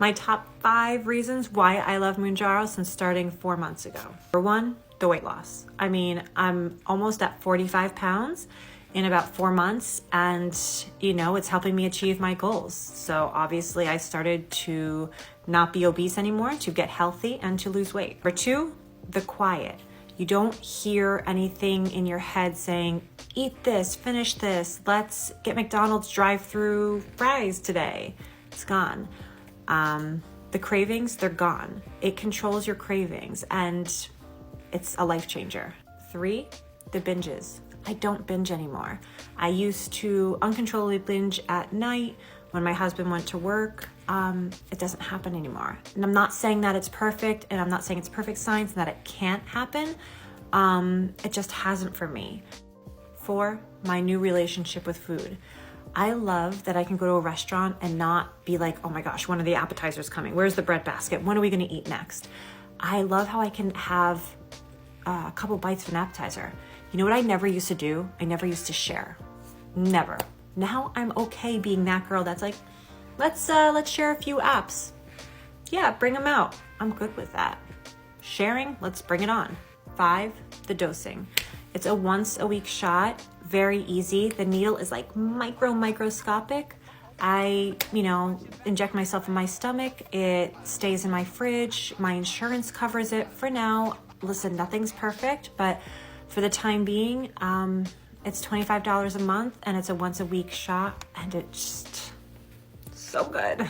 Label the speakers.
Speaker 1: My top 5 reasons why I love Mounjaro since starting 4 months ago. Number 1, the weight loss. I mean, I'm almost at 45 pounds in about 4 months, and it's helping me achieve my goals. So obviously I started to not be obese anymore, to get healthy and to lose weight. Number 2, the quiet. You don't hear anything in your head saying, eat this, finish this, let's get McDonald's drive-through fries today. It's gone. The cravings, they're gone. It controls your cravings and it's a life changer. 3, the binges. I don't binge anymore. I used to uncontrollably binge at night when my husband went to work. It doesn't happen anymore. And I'm not saying that it's perfect, and I'm not saying it's perfect science and that it can't happen. It just hasn't for me. 4, my new relationship with food. I love that I can go to a restaurant and not be like, oh my gosh, when are the appetizers coming? Where's the bread basket? When are we gonna eat next? I love how I can have a couple bites of an appetizer. You know what I never used to do? I never used to share. Never. Now I'm okay being that girl that's like, let's share a few apps. Yeah, bring them out. I'm good with that. Sharing, let's bring it on. 5, the dosing. It's a once a week shot, very easy. The needle is like microscopic. I, inject myself in my stomach. It stays in my fridge. My insurance covers it for now. Listen, nothing's perfect, but for the time being, it's $25 a month and it's a once a week shot, and it's just so good.